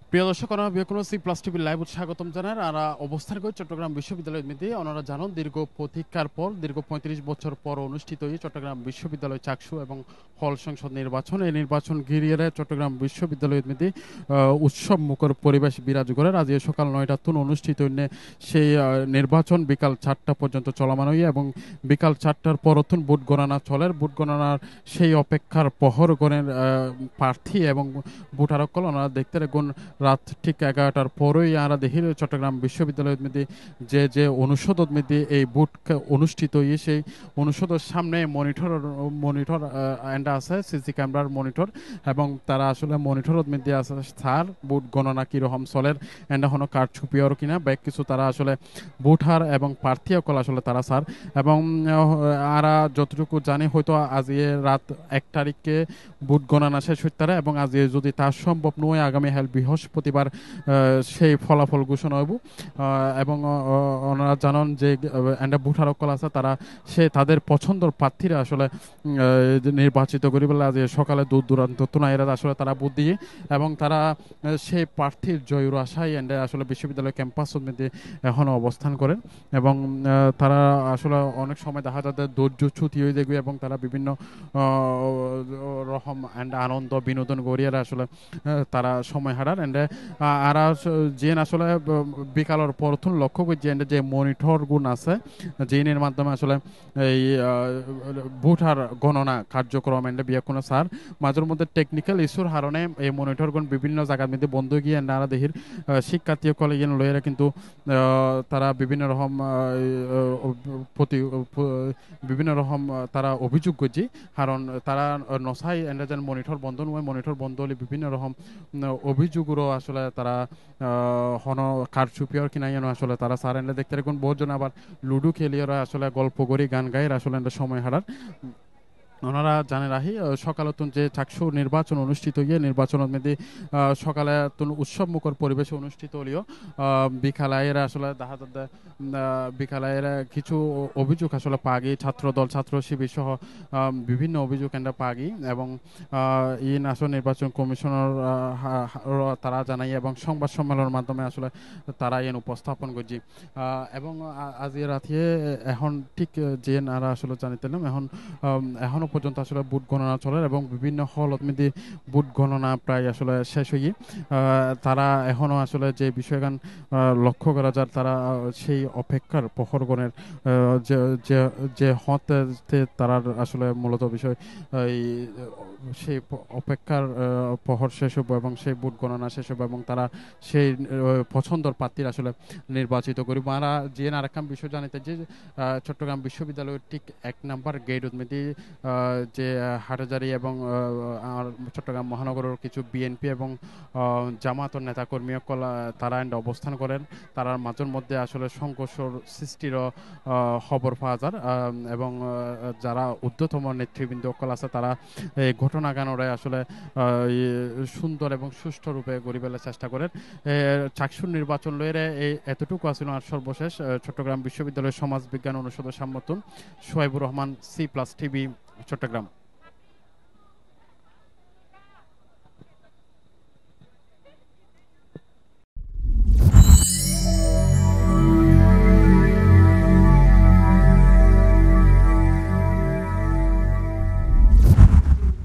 প্রিয় দর্শক বিকোনো C plus টিভির লাইভ স্বাগতম জানার আর অবস্থান করে চট্টগ্রাম বিশ্ববিদ্যালয়ের মধ্যে ওনারা জানান দীর্ঘ প্রতীক্ষার পর দীর্ঘ ৩৫ বছর পর অনুষ্ঠিত এই চট্টগ্রাম বিশ্ববিদ্যালয় চাকসু এবং হল সংসদ নির্বাচন এই নির্বাচন ঘিরিয়ে চট্টগ্রাম বিশ্ববিদ্যালয়ের মধ্যে উৎসব মুখর পরিবেশ বিরাজ করে আজ সকাল ৯টা তুন অনুষ্ঠিত সেই নির্বাচন বিকাল ৪টা পর্যন্ত চলমান হই এবং বিকাল ৪টার পর ভোট গণনা চলের ভোট গণনার সেই অপেক্ষার পহর গণের প্রার্থী এবং ভোটারকল ওনারা দেখতে গুণ রাত ঠিক 11টার পরেই আমরা দেখি চট্টগ্রাম বিশ্ববিদ্যালয়ের মধ্যে যে অনুষদের মধ্যে এই বুট অনুষ্ঠিত হয়ে সেই অনুষদের সামনে মনিটর এন্ড আছে সিসি ক্যামেরার মনিটর এবং তারা আসলে মনিটরের মধ্যে আছে স্যার বুট গণনা কিরকম চলের এন্ড এখনো কার্ড ছুপিওর কিনা ব্যাগ কিছু তারা আসলে ভোটার এবং প্রার্থী সকল আসলে তারা স্যার এবং আরা যতটুকু জানি হয়তো আজ রাত ১ তারিখে ভোট গণনা শেষ হইতে পারে এবং আজ যদি তার সম্ভব নয় আগামী বৃহস্পতিবার সেই ফলাফল ঘোষণা হইব এবং ওনারা জানান যে ভোটার সকল আছে তারা তাদের পছন্দের প্রার্থীরা আসলে নির্বাচিত করি বলে আজ সকালে দূর দূরান্ত তুনাইরা আসলে তারা ভোট দিয়ে এবং তারা সেই প্রার্থীর জয়ের আশায় আসলে বিশ্ববিদ্যালয় ক্যাম্পাসের মধ্যে এখনো অবস্থান করেন এবং তারা আসলে অনেক সময় দেখা যায় ধৈর্যচ্যুত হয়ে যাবে এবং তারা বিভিন্ন রকম আনন্দ বিনোদন গড়িয়ে আসলে তারা সময় হারার আর যে আসলে বিকালের পর লক্ষ্য করছি যে মনিটর গুণ আছে জেনের মাধ্যমে আসলে এই ভোটার গণনা কার্যক্রম বিয়াকুনা স্যার মাঝের মধ্যে টেকনিক্যাল ইস্যুর কারণে এই মনিটর গুণ বিভিন্ন জায়গার মধ্যে বন্ধ গিয়ে নারা দেহির শিক্ষার্থী কলেজ লয়েরা কিন্তু তারা বিভিন্ন রকম বিভিন্ন রকম তারা অভিযোগ করছে কারণ তারা নসাই যেন মনিটর বন্ধ নয় মনিটর বন্ধ হলে বিভিন্ন রকম অভিযোগও আসলে তারা হন কারচুপিয়ার কিনা যেন আসলে তারা সার দেখতে এখন বহুজন আবার লুডো খেলিয়ে আসলে গল্প করি গান গায়ের আসলে সময় হারার ওনারা জানে রাহি সকালতুন যে চাকসু নির্বাচন অনুষ্ঠিত হইয়ে নির্বাচনের মধ্যে সকালে উৎসব মুখর পরিবেশে অনুষ্ঠিত হলিও বিকালায়ের আসলে দেখা বিকালায়ের কিছু অভিযোগ আসলে পাগি ছাত্রদল ছাত্র শিবির সহ বিভিন্ন অভিযোগ এন্ড পাগি এবং ইন আসলে নির্বাচন কমিশনার তারা জানাই এবং সংবাদ সম্মেলনের মাধ্যমে আসলে তারা ইন উপস্থাপন করছি এবং আজ রাতে এখন ঠিক যে নারা আসলে জানিতেলাম এখনো পর্যন্ত আসলে বুট গণনা চলে এবং বিভিন্ন হলত মধ্যে বুট গণনা প্রায় আসলে শেষ হয়ে তারা এখনো আসলে যে বিষয়গান লক্ষ্য করা যায় তারা সেই অপেক্ষার প্রহরগণের যে হতে তারা আসলে মূলত বিষয় এই সেই অপেক্ষার প্রহর শেষ হবো এবং সেই বুট গণনা শেষ হবো এবং তারা সেই পছন্দর প্রার্থীর আসলে নির্বাচিত করিব আমরা যে আরেকখান বিষয় জানিতে যে চট্টগ্রাম বিশ্ববিদ্যালয়ের ঠিক ১ নম্বর গেট মধ্যে যে হাটহাজারী এবং চট্টগ্রাম মহানগরের কিছু বিএনপি এবং জামাতের নেতাকর্মী তারা অবস্থান করেন তার মাঝের মধ্যে আসলে সংঘর্ষর সৃষ্টির খবর পাওয়া যায় এবং যারা ঊর্ধ্বতম নেতৃবৃন্দ আছে তারা এই ঘটনাগানরে আসলে সুন্দর এবং সুষ্ঠু রূপে গড়ি ফেলার চেষ্টা করেন চাকসুর নির্বাচন লয়ে এতটুকু আছিল আর সর্বশেষ চট্টগ্রাম বিশ্ববিদ্যালয়ের সমাজ বিজ্ঞান অনুষদের সম্মতন Sohaibur Rahman C plus TV Chittagong.